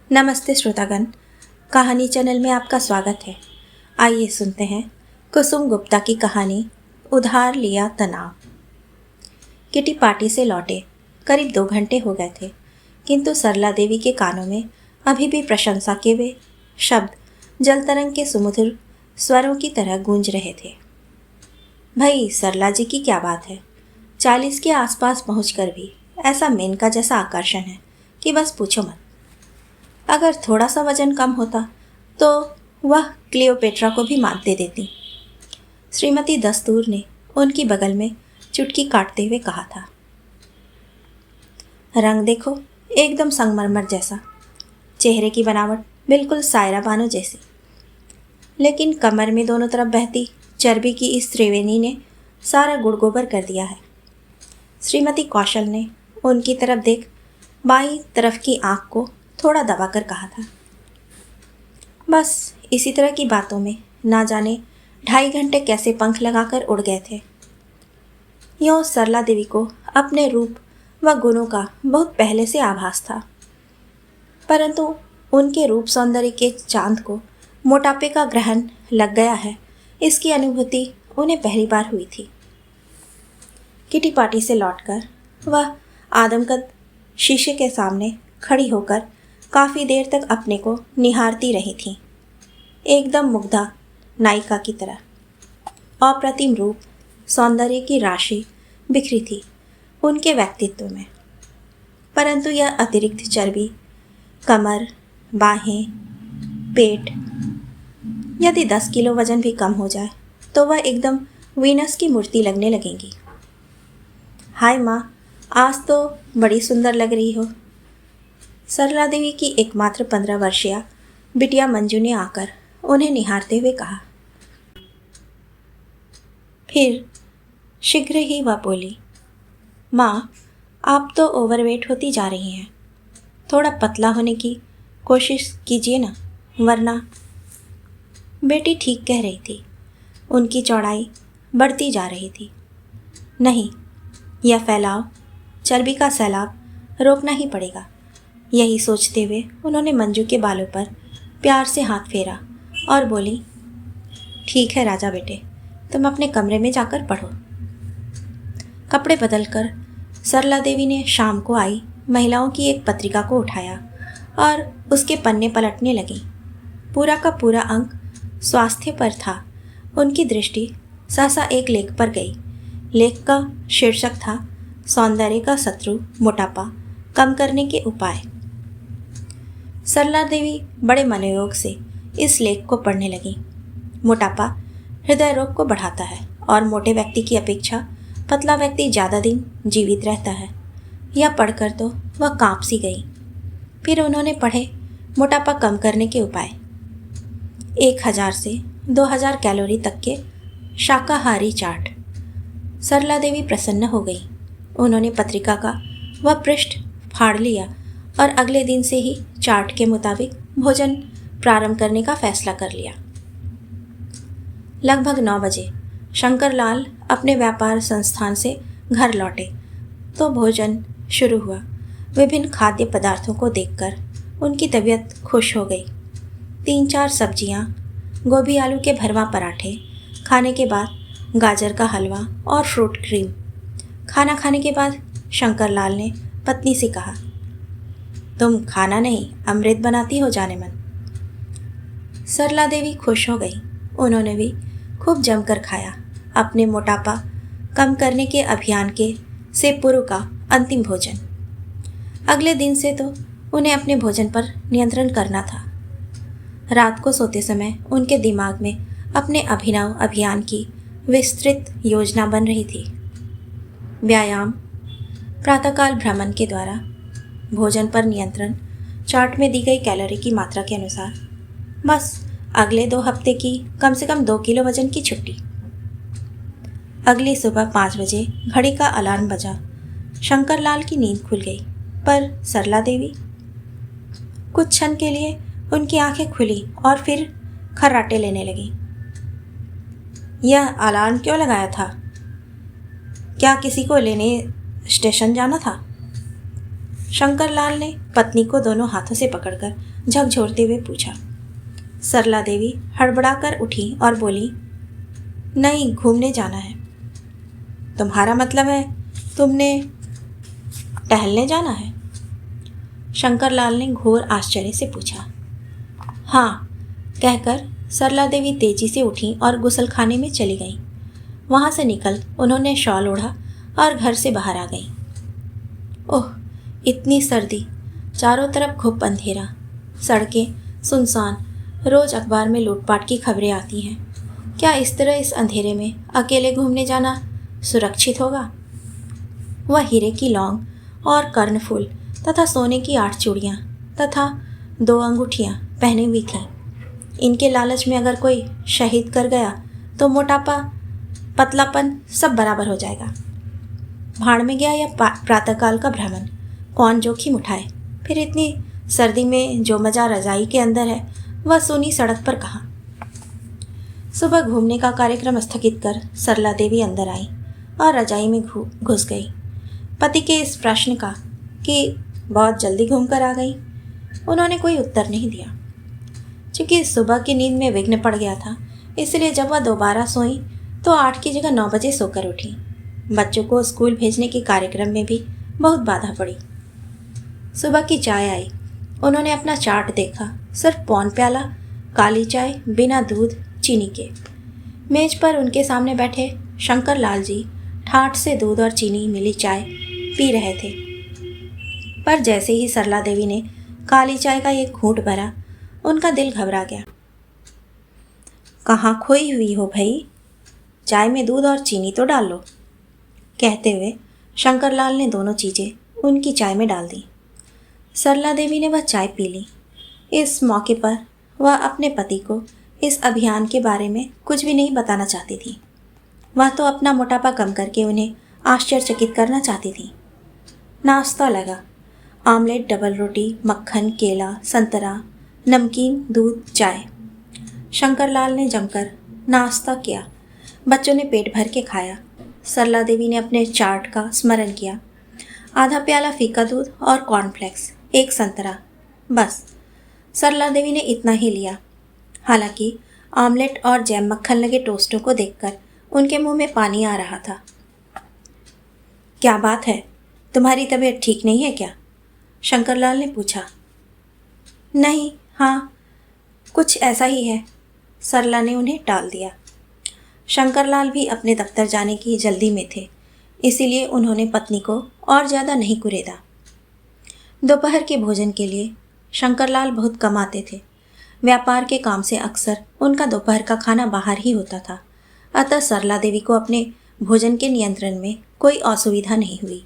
नमस्ते श्रोतागण, कहानी चैनल में आपका स्वागत है। आइए सुनते हैं कुसुम गुप्ता की कहानी उधार लिया तनाव। किटी पार्टी से लौटे करीब 2 घंटे हो गए थे, किंतु सरला देवी के कानों में अभी भी प्रशंसा के वे शब्द जलतरंग के सुमधुर स्वरों की तरह गूंज रहे थे। भाई सरला जी की क्या बात है, 40 के आसपास पहुंचकर भी ऐसा मेनका जैसा आकर्षण है कि बस पूछो मत। अगर थोड़ा सा वजन कम होता तो वह क्लियोपेट्रा को भी मात दे देती। श्रीमती दस्तूर ने उनकी बगल में चुटकी काटते हुए कहा था। रंग देखो, एकदम संगमरमर जैसा, चेहरे की बनावट बिल्कुल सायरा बानो जैसी, लेकिन कमर में दोनों तरफ बहती चर्बी की इस त्रिवेणी ने सारा गुड़गोबर कर दिया है। श्रीमती कौशल ने उनकी तरफ देख बाईं तरफ की आंख को थोड़ा दबाकर कहा था। बस इसी तरह की बातों में ना जाने 2.5 घंटे कैसे पंख लगाकर उड़ गए थे। यों सरला देवी को अपने रूप व गुणों का बहुत पहले से आभास था, परंतु उनके रूप सौंदर्य के चांद को मोटापे का ग्रहण लग गया है, इसकी अनुभूति उन्हें पहली बार हुई थी। किटी पार्टी से लौटकर वह आदमकद शीशे के सामने खड़ी होकर काफ़ी देर तक अपने को निहारती रही थी, एकदम मुग्धा नायिका की तरह। अप्रतिम रूप सौंदर्य की राशि बिखरी थी उनके व्यक्तित्व में, परंतु यह अतिरिक्त चर्बी, कमर, बाहें, पेट, यदि 10 किलो वजन भी कम हो जाए तो वह एकदम वीनस की मूर्ति लगने लगेंगी। हाय माँ, आज तो बड़ी सुंदर लग रही हो, सरला देवी की एकमात्र 15 वर्षीय बिटिया मंजू ने आकर उन्हें निहारते हुए कहा। फिर शीघ्र ही वह बोली, माँ आप तो ओवरवेट होती जा रही हैं, थोड़ा पतला होने की कोशिश कीजिए ना, वरना। बेटी ठीक कह रही थी, उनकी चौड़ाई बढ़ती जा रही थी। नहीं, यह फैलाव, चर्बी का सैलाब रोकना ही पड़ेगा। यही सोचते हुए उन्होंने मंजू के बालों पर प्यार से हाथ फेरा और बोली, ठीक है राजा बेटे, तुम अपने कमरे में जाकर पढ़ो। कपड़े बदलकर सरला देवी ने शाम को आई महिलाओं की एक पत्रिका को उठाया और उसके पन्ने पलटने लगी। पूरा का पूरा अंक स्वास्थ्य पर था। उनकी दृष्टि सहसा एक लेख पर गई। लेख का शीर्षक था, सौंदर्य का शत्रु मोटापा कम करने के उपाय। सरला देवी बड़े मनोयोग से इस लेख को पढ़ने लगी। मोटापा हृदय रोग को बढ़ाता है और मोटे व्यक्ति की अपेक्षा पतला व्यक्ति ज़्यादा दिन जीवित रहता है। यह पढ़कर तो वह कांप सी गई। फिर उन्होंने पढ़े मोटापा कम करने के उपाय। 1000 से 2000 कैलोरी तक के शाकाहारी चार्ट। सरला देवी प्रसन्न हो गई। उन्होंने पत्रिका का वह पृष्ठ फाड़ लिया और अगले दिन से ही चार्ट के मुताबिक भोजन प्रारंभ करने का फैसला कर लिया। लगभग 9 बजे शंकरलाल अपने व्यापार संस्थान से घर लौटे तो भोजन शुरू हुआ। विभिन्न खाद्य पदार्थों को देखकर उनकी तबीयत खुश हो गई। 3-4 सब्जियां, गोभी आलू के भरवा पराठे, खाने के बाद गाजर का हलवा और फ्रूट क्रीम। खाना खाने के बाद शंकरलाल ने पत्नी से कहा, तुम खाना नहीं अमृत बनाती हो जाने मन। सरला देवी खुश हो गई। उन्होंने भी खूब जमकर खाया। अपने मोटापा कम करने के अभियान के से पूर्व का अंतिम भोजन। अगले दिन से तो उन्हें अपने भोजन पर नियंत्रण करना था। रात को सोते समय उनके दिमाग में अपने अभिनव अभियान की विस्तृत योजना बन रही थी। व्यायाम, प्रातःकाल भ्रमण के द्वारा भोजन पर नियंत्रण, चार्ट में दी गई कैलोरी की मात्रा के अनुसार, बस अगले 2 हफ्ते की कम से कम 2 किलो वजन की छुट्टी। अगली सुबह 5 बजे घड़ी का अलार्म बजा। शंकरलाल की नींद खुल गई, पर सरला देवी, कुछ क्षण के लिए उनकी आंखें खुली और फिर खर्राटे लेने लगी। यह अलार्म क्यों लगाया था? क्या किसी को लेने स्टेशन जाना था? शंकरलाल ने पत्नी को दोनों हाथों से पकड़कर झकझोरते हुए पूछा। सरला देवी हड़बड़ाकर उठी और बोली, नहीं, घूमने जाना है। तुम्हारा मतलब है तुमने टहलने जाना है? शंकरलाल ने घोर आश्चर्य से पूछा। हाँ, कहकर सरला देवी तेजी से उठी और गुसलखाने में चली गईं। वहां से निकल उन्होंने शॉल ओढ़ा और घर से बाहर आ गईं। ओह, इतनी सर्दी, चारों तरफ घुप अंधेरा, सड़कें सुनसान, रोज अखबार में लूटपाट की खबरें आती हैं। क्या इस तरह इस अंधेरे में अकेले घूमने जाना सुरक्षित होगा? वह हीरे की लौंग और कर्णफूल तथा सोने की 8 चूड़ियाँ तथा 2 अंगूठियाँ पहनी हुई थीं। इनके लालच में अगर कोई शहीद कर गया तो मोटापा, पतलापन सब बराबर हो जाएगा। भाड़ में गया या प्रातःकाल का भ्रमण, कौन जोखिम उठाए? फिर इतनी सर्दी में जो मज़ा रजाई के अंदर है वह सूनी सड़क पर कहाँ? सुबह घूमने का कार्यक्रम स्थगित कर सरला देवी अंदर आई और रजाई में घुस गई। पति के इस प्रश्न का कि बहुत जल्दी घूमकर आ गई, उन्होंने कोई उत्तर नहीं दिया। चूँकि सुबह की नींद में विघ्न पड़ गया था, इसलिए जब वह दोबारा सोई तो 8 की जगह 9 बजे सोकर उठी। बच्चों को स्कूल भेजने के कार्यक्रम में भी बहुत बाधा पड़ी। सुबह की चाय आई, उन्होंने अपना चार्ट देखा, सिर्फ पौन प्याला काली चाय बिना दूध चीनी के। मेज पर उनके सामने बैठे शंकरलाल जी ठाठ से दूध और चीनी मिली चाय पी रहे थे। पर जैसे ही सरला देवी ने काली चाय का एक घूंट भरा, उनका दिल घबरा गया। कहाँ खोई हुई हो भाई, चाय में दूध और चीनी तो डाल लो, कहते हुए शंकरलाल ने दोनों चीज़ें उनकी चाय में डाल दी। सरला देवी ने वह चाय पी ली। इस मौके पर वह अपने पति को इस अभियान के बारे में कुछ भी नहीं बताना चाहती थी। वह तो अपना मोटापा कम करके उन्हें आश्चर्यचकित करना चाहती थी। नाश्ता लगा। आमलेट, डबल रोटी, मक्खन, केला, संतरा, नमकीन, दूध, चाय। शंकरलाल ने जमकर नाश्ता किया। बच्चों ने पेट भर के खाया। सरला देवी ने अपने चार्ट का स्मरण किया। आधा प्याला फीका दूध और कॉर्नफ्लेक्स, 1 संतरा, बस। सरला देवी ने इतना ही लिया। हालांकि आमलेट और जैम मक्खन लगे टोस्टों को देखकर उनके मुंह में पानी आ रहा था। क्या बात है, तुम्हारी तबीयत ठीक नहीं है क्या? शंकरलाल ने पूछा। नहीं, हाँ, कुछ ऐसा ही है, सरला ने उन्हें टाल दिया। शंकरलाल भी अपने दफ्तर जाने की जल्दी में थे, इसीलिए उन्होंने पत्नी को और ज़्यादा नहीं कुरेदा। दोपहर के भोजन के लिए शंकरलाल बहुत कम आते थे। व्यापार के काम से अक्सर उनका दोपहर का खाना बाहर ही होता था, अतः सरला देवी को अपने भोजन के नियंत्रण में कोई असुविधा नहीं हुई।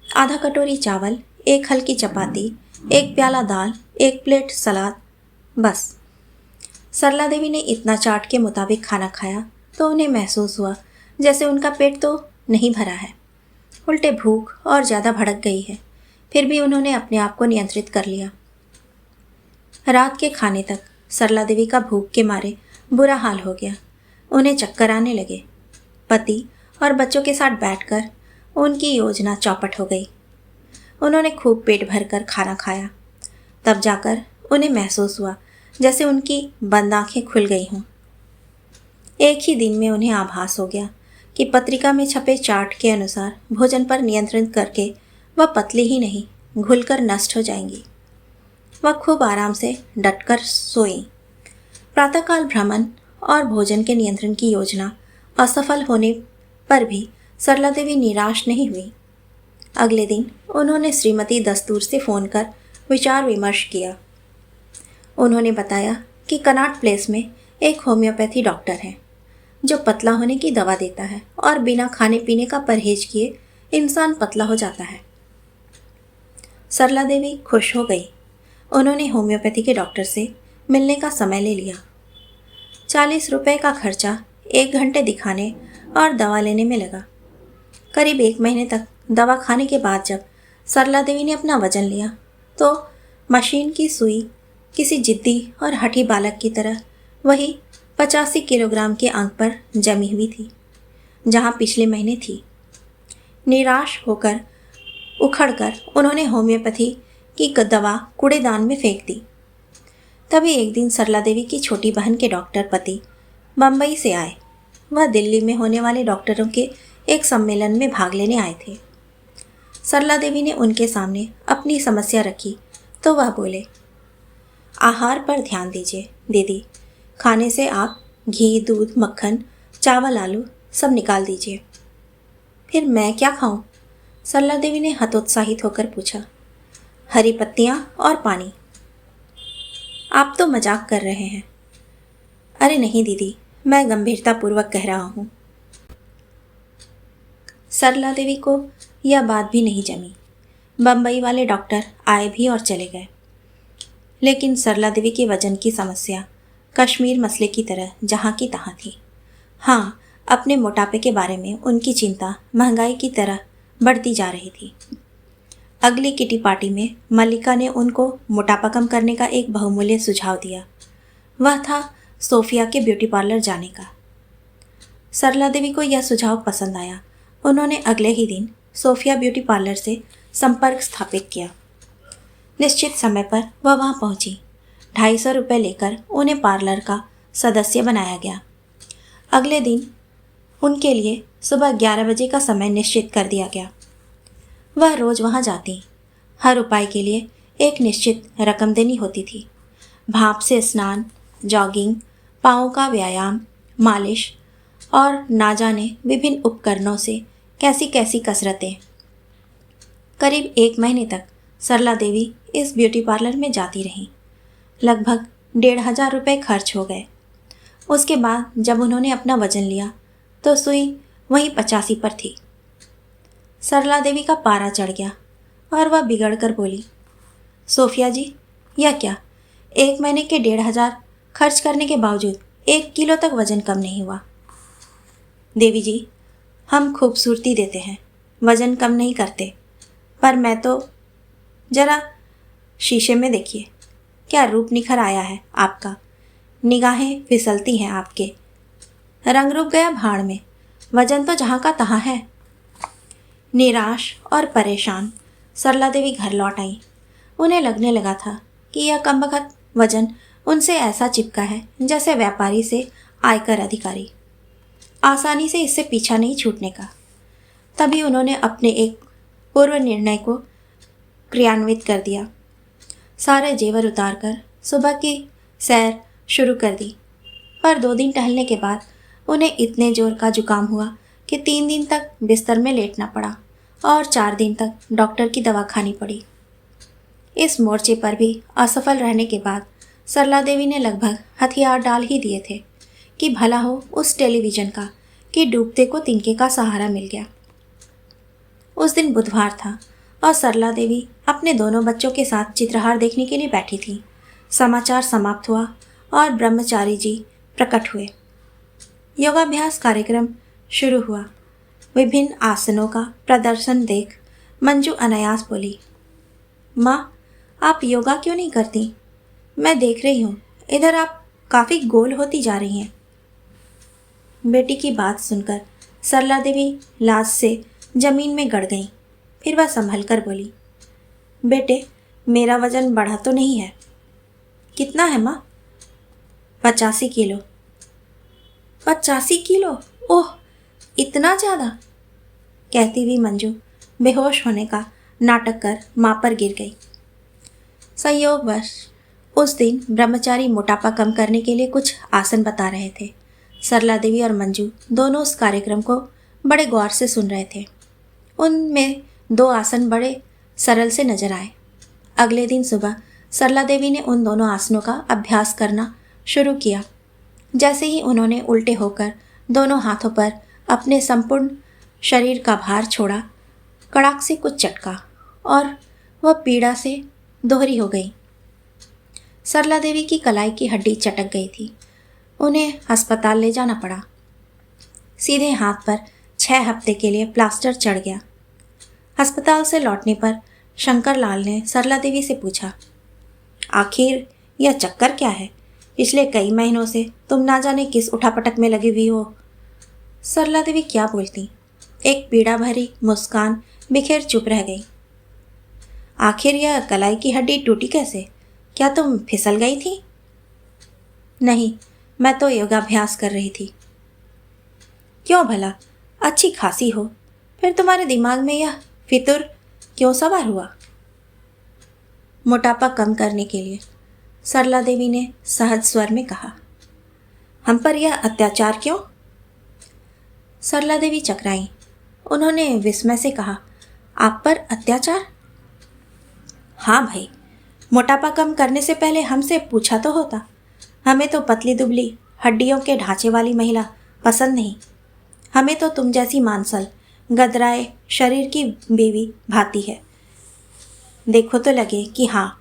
आधा कटोरी चावल, 1 हल्की चपाती, 1 प्याला दाल, 1 प्लेट सलाद, बस। सरला देवी ने इतना चार्ट के मुताबिक खाना खाया तो उन्हें महसूस हुआ जैसे उनका पेट तो नहीं भरा है, उल्टे भूख और ज़्यादा भड़क गई है। फिर भी उन्होंने अपने आप को नियंत्रित कर लिया। रात के खाने तक सरला देवी का भूख के मारे बुरा हाल हो गया। उन्हें चक्कर आने लगे। पति और बच्चों के साथ बैठकर उनकी योजना चौपट हो गई। उन्होंने खूब पेट भरकर खाना खाया। तब जाकर उन्हें महसूस हुआ जैसे उनकी बंद आँखें खुल गई हों। एक ही दिन में उन्हें आभास हो गया कि पत्रिका में छपे चार्ट के अनुसार भोजन पर नियंत्रण करके वह पतली ही नहीं, घुलकर नष्ट हो जाएंगी। वह खूब आराम से डटकर सोई। प्रातःकाल भ्रमण और भोजन के नियंत्रण की योजना असफल होने पर भी सरला देवी निराश नहीं हुई। अगले दिन उन्होंने श्रीमती दस्तूर से फ़ोन कर विचार विमर्श किया। उन्होंने बताया कि कनॉट प्लेस में एक होम्योपैथी डॉक्टर है जो पतला होने की दवा देता है और बिना खाने पीने का परहेज किए इंसान पतला हो जाता है। सरला देवी खुश हो गई। उन्होंने होम्योपैथी के डॉक्टर से मिलने का समय ले लिया। 40 रुपये का खर्चा 1 घंटे दिखाने और दवा लेने में लगा। करीब 1 महीने तक दवा खाने के बाद जब सरला देवी ने अपना वजन लिया तो मशीन की सुई किसी जिद्दी और हठी बालक की तरह वही 85 किलोग्राम के अंक पर जमी हुई थी जहाँ पिछले महीने थी। निराश होकर उखड़कर उन्होंने होम्योपैथी की दवा कूड़ेदान में फेंक दी। तभी एक दिन सरला देवी की छोटी बहन के डॉक्टर पति बम्बई से आए। वह दिल्ली में होने वाले डॉक्टरों के एक सम्मेलन में भाग लेने आए थे। सरला देवी ने उनके सामने अपनी समस्या रखी तो वह बोले, आहार पर ध्यान दीजिए दीदी। खाने से आप घी, दूध, मक्खन, चावल, आलू सब निकाल दीजिए। फिर मैं क्या खाऊं? सरला देवी ने हतोत्साहित होकर पूछा। हरी पत्तियां और पानी। आप तो मजाक कर रहे हैं। अरे नहीं दीदी, मैं गंभीरतापूर्वक कह रहा हूँ। सरला देवी को यह बात भी नहीं जमी। बम्बई वाले डॉक्टर आए भी और चले गए, लेकिन सरला देवी के वजन की समस्या कश्मीर मसले की तरह जहाँ की तहाँ थी। हाँ, अपने मोटापे के बारे में उनकी चिंता महंगाई की तरह बढ़ती जा रही थी। अगली किटी पार्टी में मल्लिका ने उनको मोटापा कम करने का एक बहुमूल्य सुझाव दिया। वह था सोफिया के ब्यूटी पार्लर जाने का। सरला देवी को यह सुझाव पसंद आया। उन्होंने अगले ही दिन सोफिया ब्यूटी पार्लर से संपर्क स्थापित किया। निश्चित समय पर वह वहाँ पहुँची। 250 रुपये लेकर उन्हें पार्लर का सदस्य बनाया गया। अगले दिन उनके लिए सुबह 11 बजे का समय निश्चित कर दिया गया। वह रोज़ वहाँ जाती। हर उपाय के लिए एक निश्चित रकम देनी होती थी। भाप से स्नान, जॉगिंग, पाँव का व्यायाम, मालिश और ना जाने विभिन्न उपकरणों से कैसी कैसी कसरतें। करीब 1 महीने तक सरला देवी इस ब्यूटी पार्लर में जाती रहीं। लगभग 1500 रुपये खर्च हो गए। उसके बाद जब उन्होंने अपना वजन लिया तो सुई वहीं 85 पर थी। सरला देवी का पारा चढ़ गया और वह बिगड़ कर बोली, सोफिया जी, यह क्या? 1 महीने के 1500 खर्च करने के बावजूद 1 किलो तक वजन कम नहीं हुआ। देवी जी, हम खूबसूरती देते हैं, वजन कम नहीं करते। पर मैं तो जरा शीशे में देखिए, क्या रूप निखर आया है आपका। निगाहें फिसलती हैं आपके। रंग रुक गया भाड़ में, वजन तो जहाँ का तहाँ है। निराश और परेशान सरला देवी घर लौट आई। उन्हें लगने लगा था कि यह कमबख्त वजन उनसे ऐसा चिपका है जैसे व्यापारी से आयकर अधिकारी। आसानी से इससे पीछा नहीं छूटने का। तभी उन्होंने अपने एक पूर्व निर्णय को क्रियान्वित कर दिया। सारे जेवर उतारकर सुबह की सैर शुरू कर दी। पर 2 दिन टहलने के बाद उन्हें इतने जोर का जुकाम हुआ कि 3 दिन तक बिस्तर में लेटना पड़ा और 4 दिन तक डॉक्टर की दवा खानी पड़ी। इस मोर्चे पर भी असफल रहने के बाद सरला देवी ने लगभग हथियार डाल ही दिए थे कि भला हो उस टेलीविज़न का कि डूबते को तिनके का सहारा मिल गया। उस दिन बुधवार था और सरला देवी अपने दोनों बच्चों के साथ चित्रहार देखने के लिए बैठी थी। समाचार समाप्त हुआ और ब्रह्मचारी जी प्रकट हुए। योगाभ्यास कार्यक्रम शुरू हुआ। विभिन्न आसनों का प्रदर्शन देख मंजू अनायास बोली, माँ, आप योगा क्यों नहीं करती? मैं देख रही हूँ इधर आप काफ़ी गोल होती जा रही हैं। बेटी की बात सुनकर सरला देवी लाज से जमीन में गड़ गई। फिर वह संभल कर बोली, बेटे, मेरा वजन बढ़ा तो नहीं है? कितना है माँ? 85 किलो। 85 किलो? ओह, इतना ज़्यादा? कहती हुई मंजू बेहोश होने का नाटक कर माँ पर गिर गई। संयोगवश उस दिन ब्रह्मचारी मोटापा कम करने के लिए कुछ आसन बता रहे थे। सरला देवी और मंजू दोनों उस कार्यक्रम को बड़े गौर से सुन रहे थे। उनमें 2 आसन बड़े सरल से नजर आए। अगले दिन सुबह सरला देवी ने उन दोनों आसनों का अभ्यास करना शुरू किया। जैसे ही उन्होंने उल्टे होकर दोनों हाथों पर अपने संपूर्ण शरीर का भार छोड़ा, कड़ाक से कुछ चटका और वह पीड़ा से दोहरी हो गई। सरला देवी की कलाई की हड्डी चटक गई थी। उन्हें अस्पताल ले जाना पड़ा। सीधे हाथ पर 6 हफ्ते के लिए प्लास्टर चढ़ गया। अस्पताल से लौटने पर शंकर लाल ने सरला देवी से पूछा, आखिर यह चक्कर क्या है? पिछले कई महीनों से तुम ना जाने किस उठापटक में लगी हुई हो। सरला देवी क्या बोलती। एक पीड़ा भरी मुस्कान बिखेर चुप रह गई। आखिर यह कलाई की हड्डी टूटी कैसे? क्या तुम फिसल गई थी? नहीं, मैं तो योगाभ्यास कर रही थी। क्यों भला? अच्छी खासी हो, फिर तुम्हारे दिमाग में यह फितुर क्यों सवार हुआ? मोटापा कम करने के लिए, सरला देवी ने सहज स्वर में कहा। हम पर यह अत्याचार क्यों? सरला देवी चकराई। उन्होंने विस्मय से कहा, आप पर अत्याचार? हाँ भाई, मोटापा कम करने से पहले हमसे पूछा तो होता। हमें तो पतली दुबली हड्डियों के ढांचे वाली महिला पसंद नहीं। हमें तो तुम जैसी मांसल गदराए शरीर की बीवी भाती है। देखो तो लगे कि हाँ,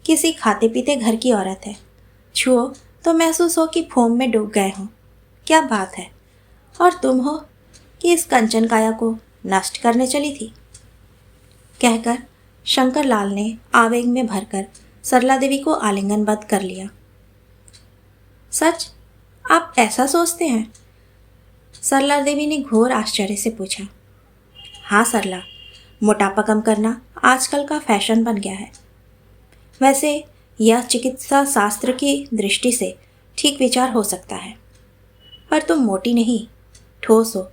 किसी खाते पीते घर की औरत है। छुओ तो महसूस हो कि फोम में डूब गए हों। क्या बात है! और तुम हो कि इस कंचन काया को नष्ट करने चली थी। कहकर शंकर लाल ने आवेग में भरकर सरला देवी को आलिंगनबद्ध कर लिया। सच? आप ऐसा सोचते हैं? सरला देवी ने घोर आश्चर्य से पूछा। हाँ सरला, मोटापा कम करना आजकल का फैशन बन गया है। वैसे यह चिकित्सा शास्त्र की दृष्टि से ठीक विचार हो सकता है, पर तुम मोटी नहीं, ठोस हो।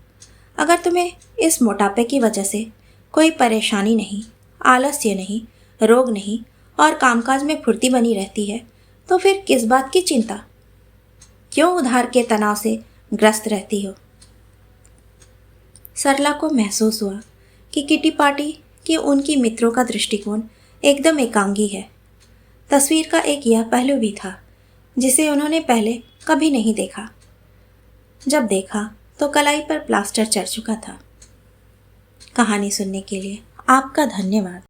अगर तुम्हें इस मोटापे की वजह से कोई परेशानी नहीं, आलस्य नहीं, रोग नहीं और कामकाज में फुर्ती बनी रहती है, तो फिर किस बात की चिंता? क्यों उधार के तनाव से ग्रस्त रहती हो? सरला को महसूस हुआ कि किटी पार्टी कि उनकी मित्रों का दृष्टिकोण एकदम एकांगी है। तस्वीर का एक यह पहलू भी था जिसे उन्होंने पहले कभी नहीं देखा। जब देखा तो कलाई पर प्लास्टर चढ़ चुका था। कहानी सुनने के लिए आपका धन्यवाद।